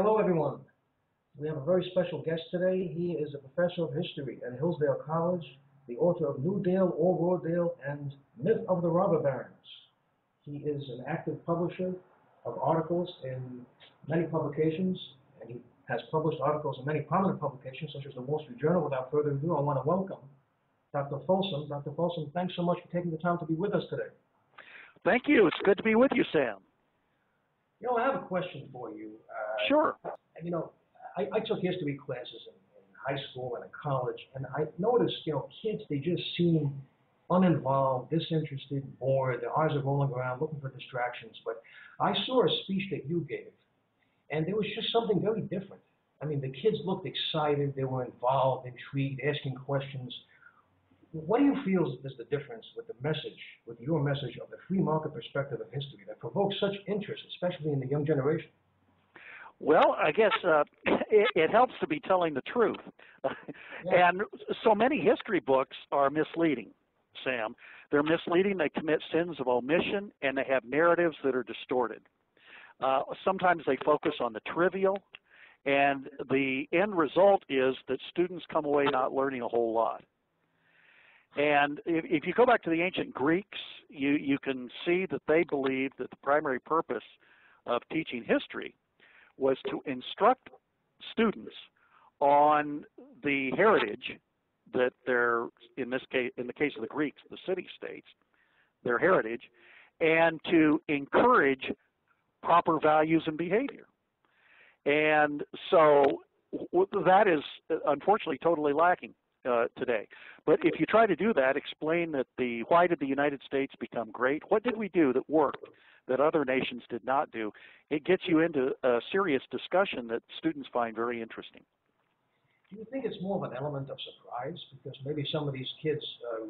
Hello, everyone. We have a very special guest today. He is a professor of history at Hillsdale College, the author of New Dale, Old Roadale, and Myth of the Robber Barons. He is an active publisher of articles in many publications, and he has published articles in many prominent publications, such as the Wall Street Journal. Without further ado, I want to welcome Dr. Folsom. Dr. Folsom, thanks so much for taking the time to be with us today. Thank you. It's good to be with you, Sam. I have a question for you. Sure. I took history classes in high school and in college, and I noticed, kids, they just seem uninvolved, disinterested, bored. Their eyes are rolling around, looking for distractions. But I saw a speech that you gave, and there was just something very different. I mean, the kids looked excited. They were involved, intrigued, asking questions. What do you feel is the difference with your message of the free market perspective of history that provokes such interest, especially in the young generation? Well, I guess it helps to be telling the truth. Yeah. And so many history books are misleading, Sam. They're misleading, they commit sins of omission, and they have narratives that are distorted. Sometimes they focus on the trivial, and the end result is that students come away not learning a whole lot. And if you go back to the ancient Greeks, you can see that they believed that the primary purpose of teaching history was to instruct students on the heritage that in the case of the Greeks, the city-states, their heritage, and to encourage proper values and behavior. And so that is unfortunately totally lacking today. But if you try to do that, explain that why did the United States become great? What did we do that worked that other nations did not do? It gets you into a serious discussion that students find very interesting. Do you think it's more of an element of surprise? Because maybe some of these kids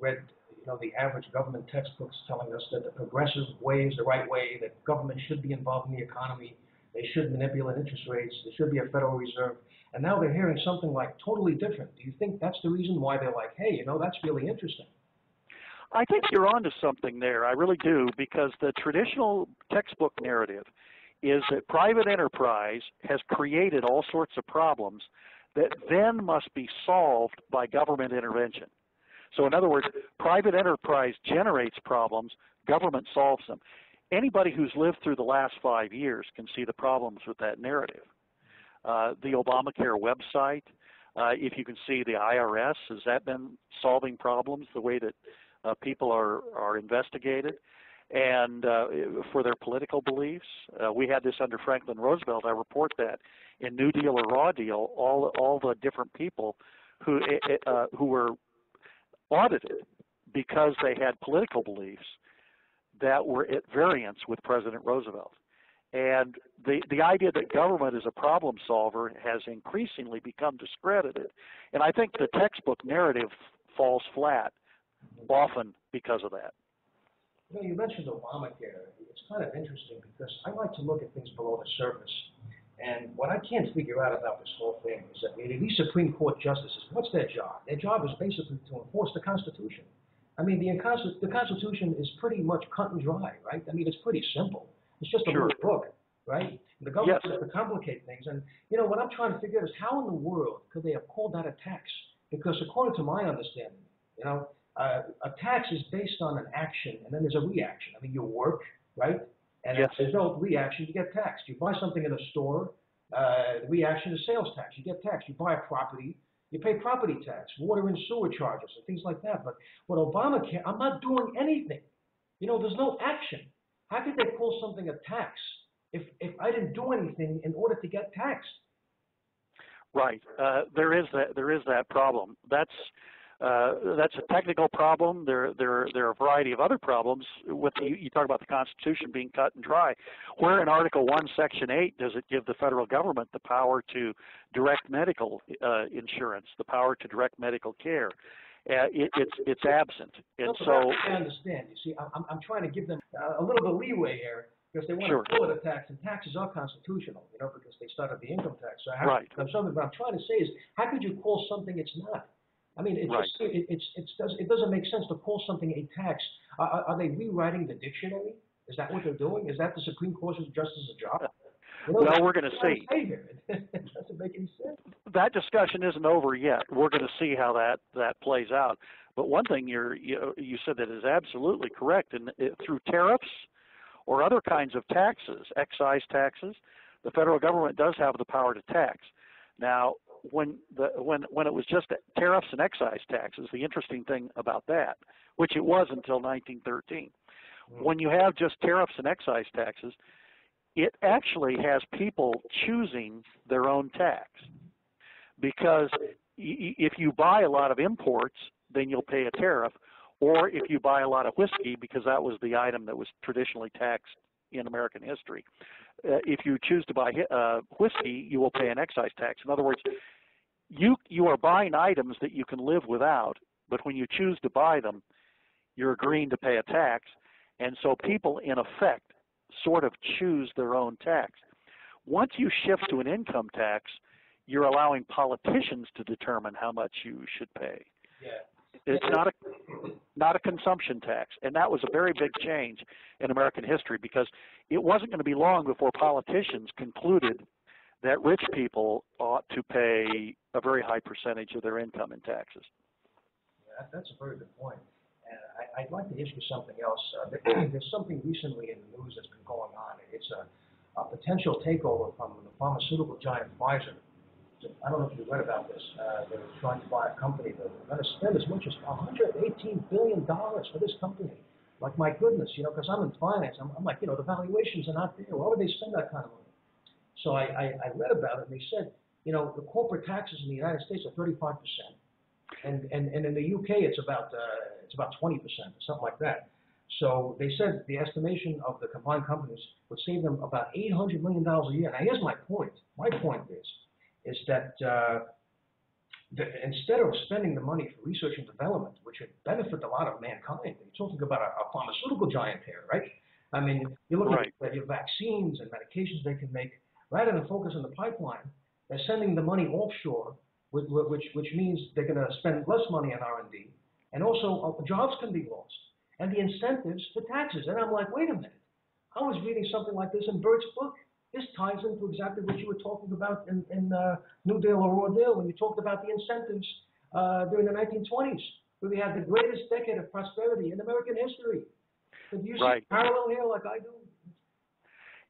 read, the average government textbooks telling us that the progressive way is the right way, that government should be involved in the economy, they should manipulate interest rates, there should be a Federal Reserve, and now they're hearing something like totally different. Do you think that's the reason why they're like, hey, that's really interesting? I think you're onto something there. I really do, because the traditional textbook narrative is that private enterprise has created all sorts of problems that then must be solved by government intervention. So in other words, private enterprise generates problems, government solves them. Anybody who's lived through the last 5 years can see the problems with that narrative. The Obamacare website, if you can see the IRS, has that been solving problems the way that people are investigated and for their political beliefs? We had this under Franklin Roosevelt. I report that in New Deal or Raw Deal, all the different people who were audited because they had political beliefs that were at variance with President Roosevelt. And the idea that government is a problem solver has increasingly become discredited. And I think the textbook narrative falls flat often because of that. You mentioned Obamacare. It's kind of interesting because I like to look at things below the surface. And what I can't figure out about this whole thing is that these Supreme Court justices, what's their job? Their job is basically to enforce the Constitution. I mean, the Constitution is pretty much cut and dry, right? I mean, it's pretty simple. It's just a little book, right? The government has to complicate things. And, what I'm trying to figure out is how in the world could they have called that a tax? Because according to my understanding, a tax is based on an action, and then there's a reaction. I mean, you work, right? And if there's no reaction, you get taxed. You buy something in a store, the reaction is sales tax. You get taxed. You buy a property, you pay property tax, water and sewer charges, and things like that. But with Obamacare, I'm not doing anything. There's no action. How could they call something a tax if I didn't do anything in order to get taxed? Right. There is that problem. That's a technical problem. There are a variety of other problems. You talk about the Constitution being cut and dry. Where in Article 1, Section 8 does it give the federal government the power to direct medical insurance, the power to direct medical care? It's absent. And so I understand. You see, I'm trying to give them a little bit of leeway here because they want to call it a tax, and taxes are constitutional, because they started the income tax. So what I'm trying to say is, how could you call something it's not? I mean, it doesn't make sense to call something a tax. Are they rewriting the dictionary? Is that what they're doing? Is that the Supreme Court Justice's job? Well, we're going to see. It doesn't make any sense. That discussion isn't over yet. We're going to see how that plays out. But one thing you said that is absolutely correct, and through tariffs or other kinds of taxes, excise taxes, the federal government does have the power to tax. Now, when it was just tariffs and excise taxes, the interesting thing about that, which it was until 1913, when you have just tariffs and excise taxes, it actually has people choosing their own tax. Because if you buy a lot of imports, then you'll pay a tariff, or if you buy a lot of whiskey, because that was the item that was traditionally taxed in American history, if you choose to buy whiskey, you will pay an excise tax. In other words, you are buying items that you can live without, but when you choose to buy them, you're agreeing to pay a tax, and so people, in effect, sort of choose their own tax. Once you shift to an income tax, you're allowing politicians to determine how much you should pay. Yeah. It's not a consumption tax, and that was a very big change in American history, because it wasn't going to be long before politicians concluded that rich people ought to pay a very high percentage of their income in taxes. Yeah, that's a very good point. And I'd like to ask you something else. There's something recently in the news that's been going on. It's a potential takeover from the pharmaceutical giant Pfizer. I don't know if you read about this. They're trying to buy a company. They're going to spend as much as $118 billion for this company. Like, my goodness, because I'm in finance. I'm like, the valuations are not there. Why would they spend that kind of money? So I read about it, and they said, the corporate taxes in the United States are 35%. And in the UK, it's about 20%, or something like that. So they said the estimation of the combined companies would save them about $800 million a year. Now, here's my point. My point is that instead of spending the money for research and development, which would benefit a lot of mankind, you're talking about a pharmaceutical giant here, right? I mean, you're looking at your vaccines and medications they can make. Rather than focus on the pipeline, they're sending the money offshore, which means they're going to spend less money on R&D, and also jobs can be lost, and the incentives for taxes. And I'm like, wait a minute. I was reading something like this in Burt's book. This ties into exactly what you were talking about in New Deal or Raw Deal when you talked about the incentives during the 1920s, where we had the greatest decade of prosperity in American history. Do you see a parallel here like I do?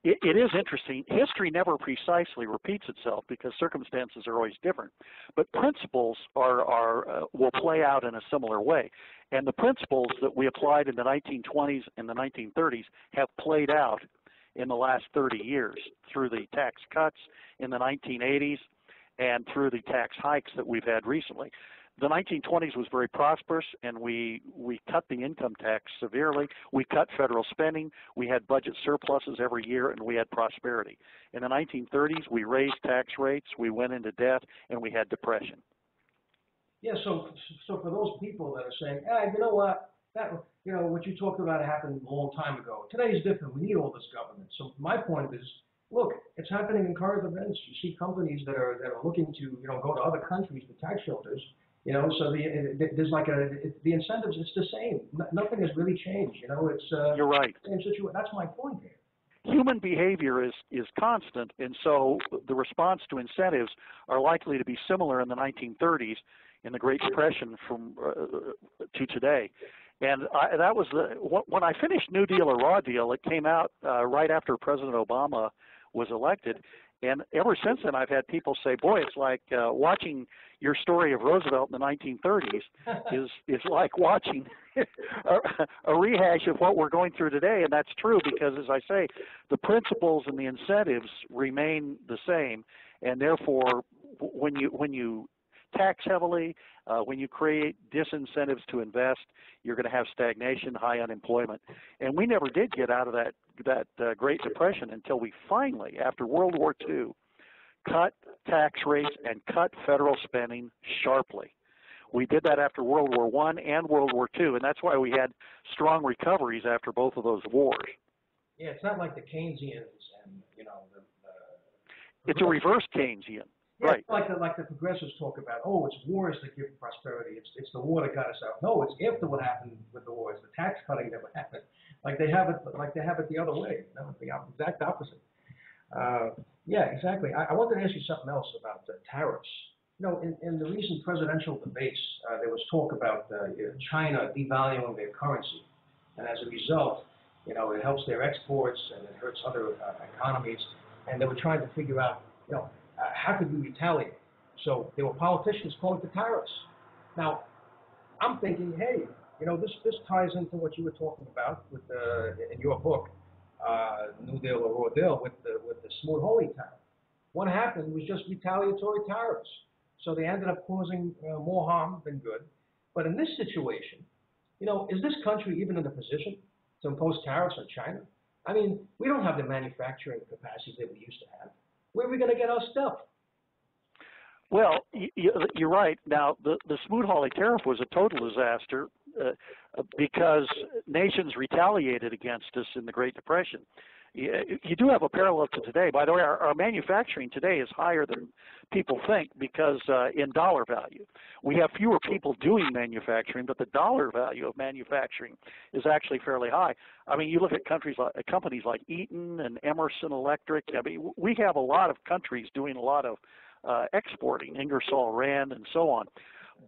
It is interesting. History never precisely repeats itself because circumstances are always different. But principles will play out in a similar way. And the principles that we applied in the 1920s and the 1930s have played out in the last 30 years through the tax cuts in the 1980s and through the tax hikes that we've had recently. The 1920s was very prosperous, and we cut the income tax severely. We cut federal spending. We had budget surpluses every year, and we had prosperity. In the 1930s, we raised tax rates, we went into debt, and we had depression. Yeah, so for those people that are saying, hey, you know what, what you talked about happened a long time ago. Today is different. We need all this government. So my point is, look, it's happening in current events. You see companies that are looking to go to other countries for tax shelters. So there's like the incentives. It's the same. Nothing has really changed. It's you're right. Same situation. That's my point here. Human behavior is constant, and so the response to incentives are likely to be similar in the 1930s, in the Great Depression, to today. And that was when I finished New Deal or Raw Deal. It came out right after President Obama was elected. And ever since then, I've had people say, boy, it's like watching your story of Roosevelt in the 1930s is like watching a rehash of what we're going through today. And that's true because, as I say, the principles and the incentives remain the same. And therefore, when you tax heavily, when you create disincentives to invest, you're going to have stagnation, high unemployment. And we never did get out of that Great Depression until we finally, after World War II, cut tax rates and cut federal spending sharply. We did that after World War I and World War II, and that's why we had strong recoveries after both of those wars. Yeah, it's not like the Keynesians and, it's a reverse Keynesian. Yeah, right. Like the progressives talk about, it's wars that give prosperity. It's the war that got us out. No, it's after what happened with the war. It's the tax cutting that happened. Like they have it the other way. The exact opposite. Yeah, exactly. I wanted to ask you something else about tariffs. In the recent presidential debates, there was talk about China devaluing their currency, and as a result, it helps their exports and it hurts other economies. And they were trying to figure out, how could we retaliate? So there were politicians calling for tariffs. Now, I'm thinking, hey, this ties into what you were talking about with in your book, New Deal or Raw Deal, with the Smoot-Hawley tariff. What happened was just retaliatory tariffs. So they ended up causing more harm than good. But in this situation, is this country even in a position to impose tariffs on China? I mean, we don't have the manufacturing capacity that we used to have. Where are we going to get our stuff? Well, you're right. Now, the Smoot-Hawley tariff was a total disaster because nations retaliated against us in the Great Depression. You do have a parallel to today. By the way, our manufacturing today is higher than people think because in dollar value. We have fewer people doing manufacturing, but the dollar value of manufacturing is actually fairly high. I mean, you look at companies like Eaton and Emerson Electric. I mean, we have a lot of countries doing a lot of exporting, Ingersoll Rand and so on.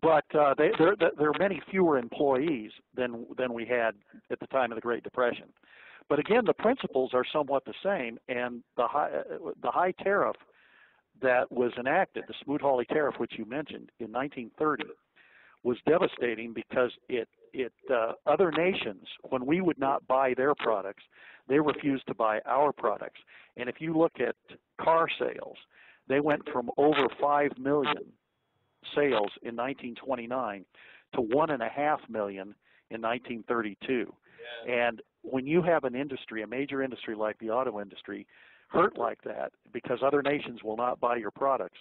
But there are many fewer employees than we had at the time of the Great Depression. But again, the principles are somewhat the same, and the high tariff that was enacted, the Smoot-Hawley tariff, which you mentioned in 1930, was devastating because it other nations, when we would not buy their products, they refused to buy our products. And if you look at car sales, they went from over 5 million sales in 1929 to 1.5 million in 1932. Yeah. And when you have an industry, a major industry like the auto industry, hurt like that because other nations will not buy your products,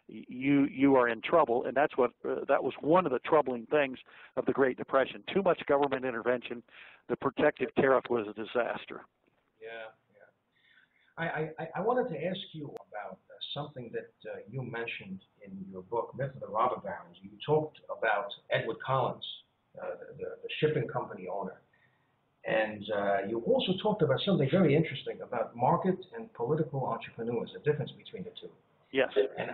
you are in trouble. And that was one of the troubling things of the Great Depression. Too much government intervention. The protective tariff was a disaster. Yeah. I wanted to ask you about something that you mentioned in your book, Myth of the Robber Barons. You talked about Edward Collins, the shipping company owner. And you also talked about something very interesting about market and political entrepreneurs, the difference between the two. Yes. And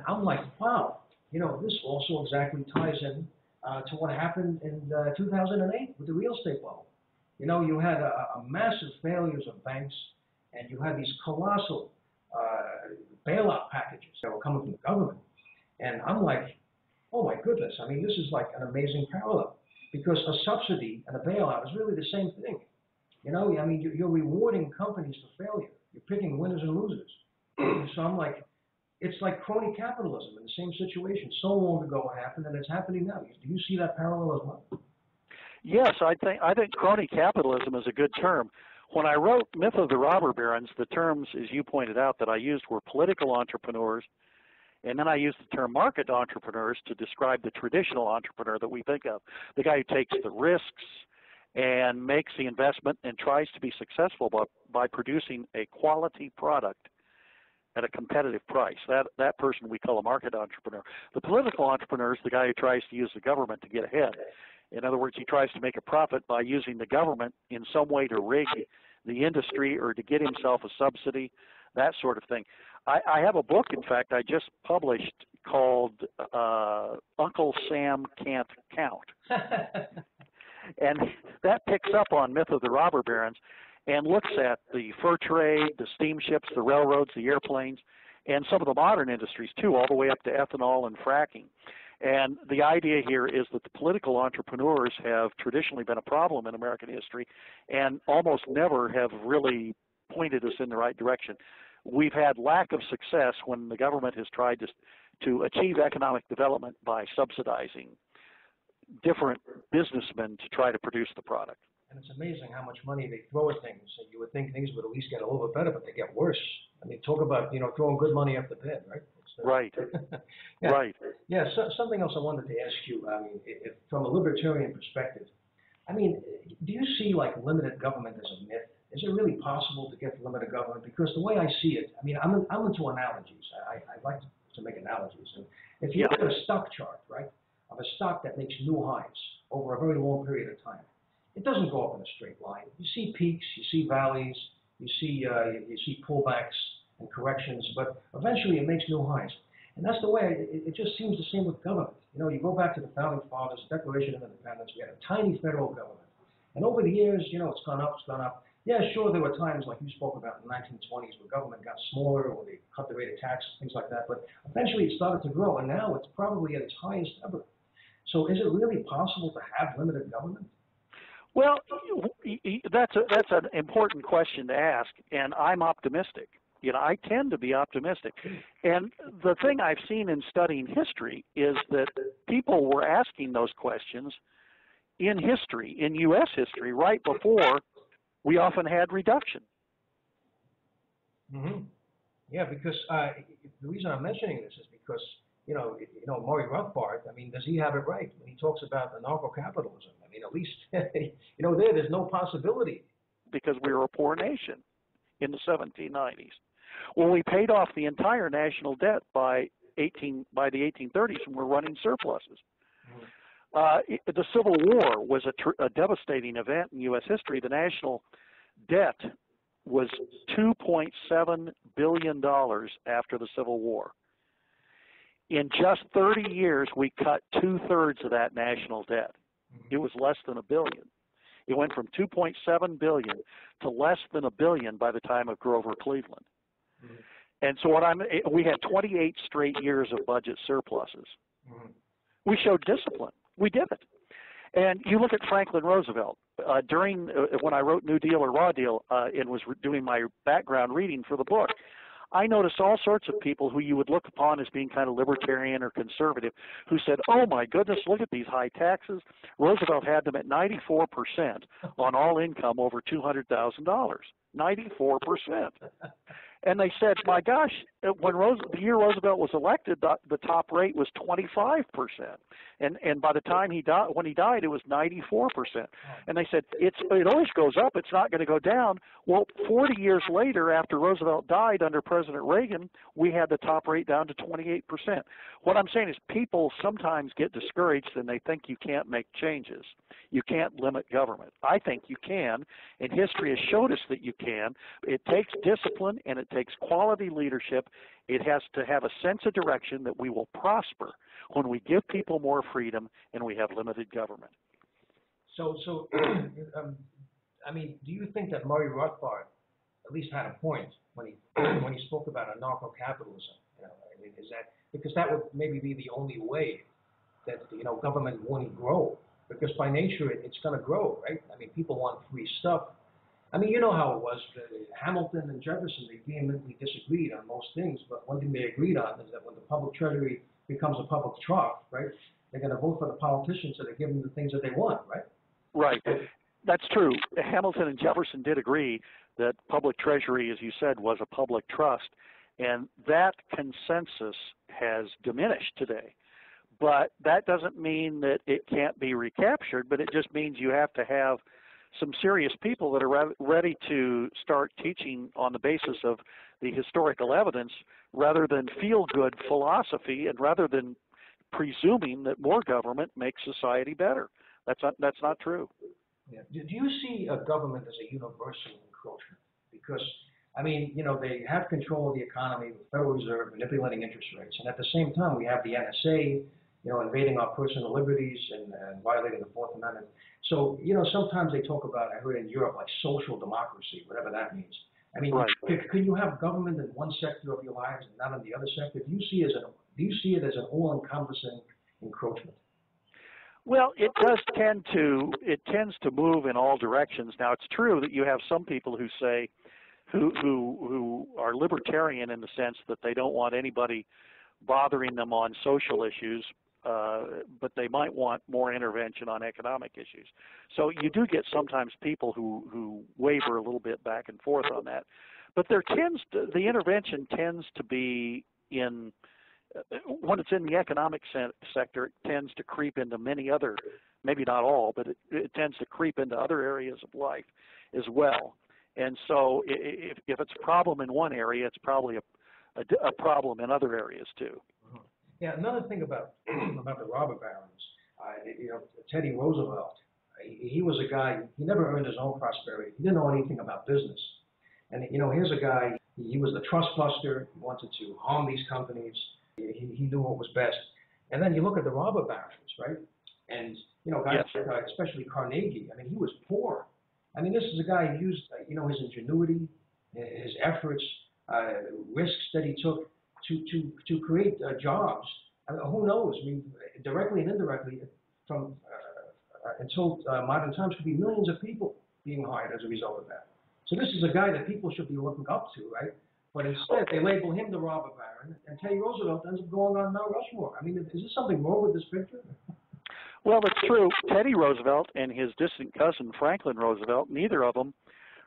I'm like, wow, this also exactly ties in to what happened in 2008 with the real estate bubble. You had a massive failures of banks, and you had these colossal bailout packages that were coming from the government. And I'm like, oh my goodness, I mean, this is like an amazing parallel. Because a subsidy and a bailout is really the same thing. I mean, you're rewarding companies for failure. You're picking winners and losers. So I'm like, it's like crony capitalism in the same situation. So long ago it happened, and it's happening now. Do you see that parallel as well? Yes, I think crony capitalism is a good term. When I wrote Myth of the Robber Barons, the terms, as you pointed out, that I used were political entrepreneurs, and then I used the term market entrepreneurs to describe the traditional entrepreneur that we think of, the guy who takes the risks and makes the investment and tries to be successful by producing a quality product at a competitive price. That person we call a market entrepreneur. The political entrepreneur is the guy who tries to use the government to get ahead. In other words, he tries to make a profit by using the government in some way to rig the industry or to get himself a subsidy, that sort of thing. I have a book, in fact, I just published called Uncle Sam Can't Count. And that picks up on Myth of the Robber Barons and looks at the fur trade, the steamships, the railroads, the airplanes, and some of the modern industries, too, all the way up to ethanol and fracking. And the idea here is that the political entrepreneurs have traditionally been a problem in American history and almost never have really pointed us in the right direction. We've had lack of success when the government has tried to achieve economic development by subsidizing different businessmen to try to produce the product. And it's amazing how much money they throw at things. And you would think things would at least get a little bit better, but they get worse. I mean, talk about, throwing good money after bad, right? Right. Yeah. Right. Yeah, something else I wanted to ask you, I mean, if, from a libertarian perspective, I mean, do you see, like, limited government as a myth? Is it really possible to get limited government? Because the way I see it, I mean, I'm into analogies. I like to make analogies. And if you look at a stock chart, right, of a stock that makes new highs over a very long period of time, it doesn't go up in a straight line. You see peaks, you see valleys, you see pullbacks and corrections, but eventually it makes new highs. And that's the way it just seems the same with government. You know, you go back to the Founding Fathers, Declaration of Independence, we had a tiny federal government. And over the years, you know, it's gone up, it's gone up. Yeah, sure, there were times like you spoke about in the 1920s where government got smaller or they cut the rate of tax, things like that. But eventually it started to grow, and now it's probably at its highest ever. So is it really possible to have limited government? Well, that's an important question to ask, and I'm optimistic. You know, I tend to be optimistic. And the thing I've seen in studying history is that people were asking those questions in history, in U.S. history, right before we often had reduction. Mm-hmm. Yeah, because the reason I'm mentioning this is because, you know, Murray Rothbard, I mean, does he have it right when he talks about anarcho-capitalism? I mean, at least, you know, there's no possibility. Because we were a poor nation in the 1790s. Well, we paid off the entire national debt by the 1830s, and we're running surpluses. The Civil War was a devastating event in U.S. history. The national debt was $2.7 billion after the Civil War. In just 30 years, we cut 2/3 of that national debt. It was less than $1 billion. It went from $2.7 billion to less than $1 billion by the time of Grover Cleveland. And so we had 28 straight years of budget surpluses. We showed discipline. We did it. And you look at Franklin Roosevelt. When I wrote New Deal or Raw Deal and was doing my background reading for the book, I noticed all sorts of people who you would look upon as being kind of libertarian or conservative who said, oh my goodness, look at these high taxes. Roosevelt had them at 94% on all income over $200,000. 94%. And they said, my gosh, the year Roosevelt was elected, the top rate was 25%. And by the time when he died, it was 94%. And they said, it always goes up. It's not going to go down. Well, 40 years later, after Roosevelt died under President Reagan, we had the top rate down to 28%. What I'm saying is people sometimes get discouraged and they think you can't make changes. You can't limit government. I think you can, and history has showed us that you can. It takes discipline and it takes quality leadership. It has to have a sense of direction that we will prosper when we give people more freedom and we have limited government. So I mean, do you think that Murray Rothbard at least had a point when he spoke about anarcho-capitalism? You know, I mean, is that because that would maybe be the only way that government wouldn't grow? Because by nature it's going to grow, right? I mean, people want free stuff. I mean, you know how it was. Hamilton and Jefferson, they vehemently disagreed on most things, but one thing they agreed on is that when the public treasury becomes a public trough, right, they're going to vote for the politicians so they give them the things that they want, right? Right. That's true. Hamilton and Jefferson did agree that public treasury, as you said, was a public trust, and that consensus has diminished today. But that doesn't mean that it can't be recaptured, but it just means you have to have some serious people that are ready to start teaching on the basis of the historical evidence rather than feel-good philosophy and rather than presuming that more government makes society better. That's not true. Yeah. Do you see a government as a universal encroachment? Because, I mean, they have control of the economy, the Federal Reserve manipulating interest rates, and at the same time we have the NSA, invading our personal liberties and violating the Fourth Amendment. So, sometimes they talk about, I heard in Europe, like social democracy, whatever that means. I mean, right. Could you have government in one sector of your lives and not in the other sector? Do you see it as an all-encompassing encroachment? Well, it tends to move in all directions. Now, it's true that you have some people who say, who are libertarian in the sense that they don't want anybody bothering them on social issues, but they might want more intervention on economic issues. So you do get sometimes people who waver a little bit back and forth on that. But the intervention tends to be in, when it's in the economic sector, it tends to creep into many other, maybe not all, but it tends to creep into other areas of life as well. And so if it's a problem in one area, it's probably a problem in other areas too. Yeah, another thing about the robber barons, Teddy Roosevelt, he was a guy, he never earned his own prosperity. He didn't know anything about business. And, you know, here's a guy, he was the trust buster, he wanted to harm these companies, he knew what was best. And then you look at the robber barons, right? And, you know, guys, yes. Especially Carnegie, I mean, he was poor. I mean, this is a guy who used, you know, his ingenuity, his efforts, risks that he took to create jobs. I mean, who knows? I mean, directly and indirectly, from until modern times, could be millions of people being hired as a result of that. So this is a guy that people should be looking up to, right? But instead, they label him the robber baron, and Teddy Roosevelt ends up going on Mount Rushmore. I mean, is there something wrong with this picture? Well, that's true. Teddy Roosevelt and his distant cousin Franklin Roosevelt, neither of them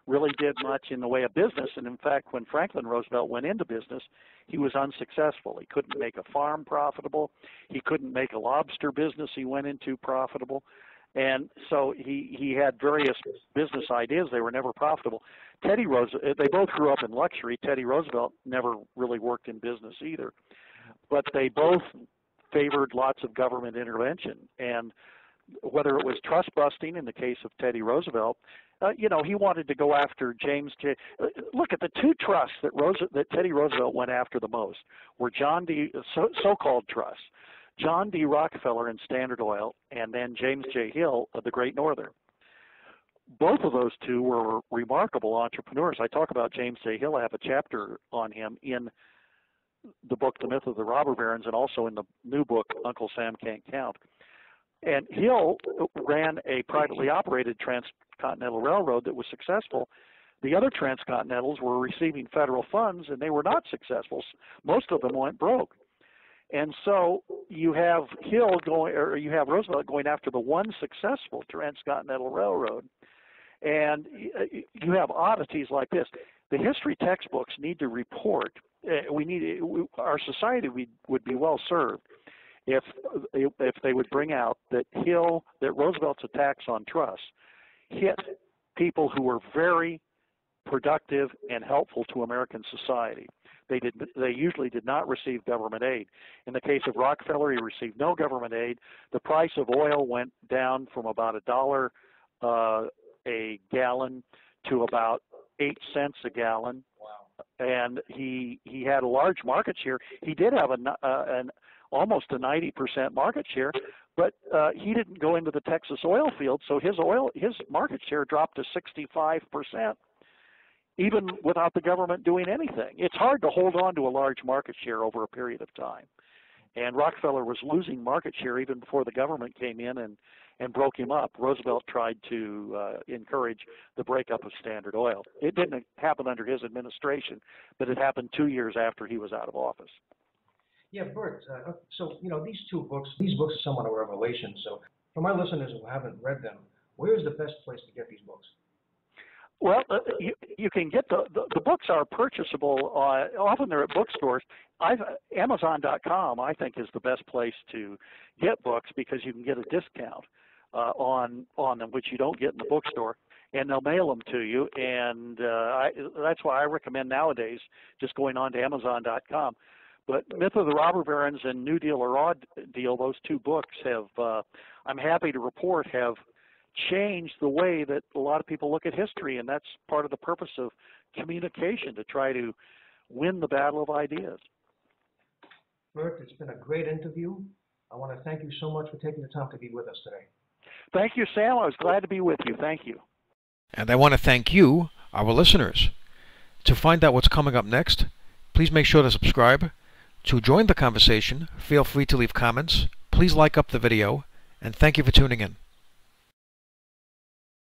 really did much in the way of business. And in fact, when Franklin Roosevelt went into business, he was unsuccessful. He couldn't make a farm profitable. He couldn't make a lobster business he went into profitable. And so he had various business ideas. They were never profitable. Teddy Roosevelt, they both grew up in luxury. Teddy Roosevelt never really worked in business either. But they both favored lots of government intervention. And whether it was trust busting in the case of Teddy Roosevelt, you know, he wanted to go after James J. Look at the two trusts that Teddy Roosevelt went after the most were so-called trusts, John D. Rockefeller and Standard Oil, and then James J. Hill of the Great Northern. Both of those two were remarkable entrepreneurs. I talk about James J. Hill. I have a chapter on him in the book, The Myth of the Robber Barons, and also in the new book, Uncle Sam Can't Count. And Hill ran a privately operated transcontinental railroad that was successful. The other transcontinentals were receiving federal funds, and they were not successful. Most of them went broke. And so you have you have Roosevelt going after the one successful transcontinental railroad. And you have oddities like this. The history textbooks need to report. Our society would be well served if they would bring out that Roosevelt's attacks on trusts hit people who were very productive and helpful to American society. They usually did not receive government aid. In the case of Rockefeller, he received no government aid. The price of oil went down from about $1 a gallon to about 8 cents a gallon. Wow. And he had a large market share. He did have almost a 90% market share, but he didn't go into the Texas oil field, so his market share dropped to 65%, even without the government doing anything. It's hard to hold on to a large market share over a period of time. And Rockefeller was losing market share even before the government came in and broke him up. Roosevelt tried to encourage the breakup of Standard Oil. It didn't happen under his administration, but it happened 2 years after he was out of office. Yeah, Burt, so, you know, these books are somewhat a revelation. So for my listeners who haven't read them, where's the best place to get these books? Well, you can get the books are purchasable. Often they're at bookstores. Amazon.com, I think, is the best place to get books because you can get a discount on them, which you don't get in the bookstore, and they'll mail them to you. And that's why I recommend nowadays just going on to Amazon.com. But Myth of the Robber Barons and New Deal or Odd Deal, those two books have, I'm happy to report, have changed the way that a lot of people look at history, and that's part of the purpose of communication, to try to win the battle of ideas. Burt, it's been a great interview. I want to thank you so much for taking the time to be with us today. Thank you, Sam. I was glad to be with you. Thank you. And I want to thank you, our listeners. To find out what's coming up next, please make sure to subscribe. To join the conversation, feel free to leave comments. Please like up the video, and thank you for tuning in.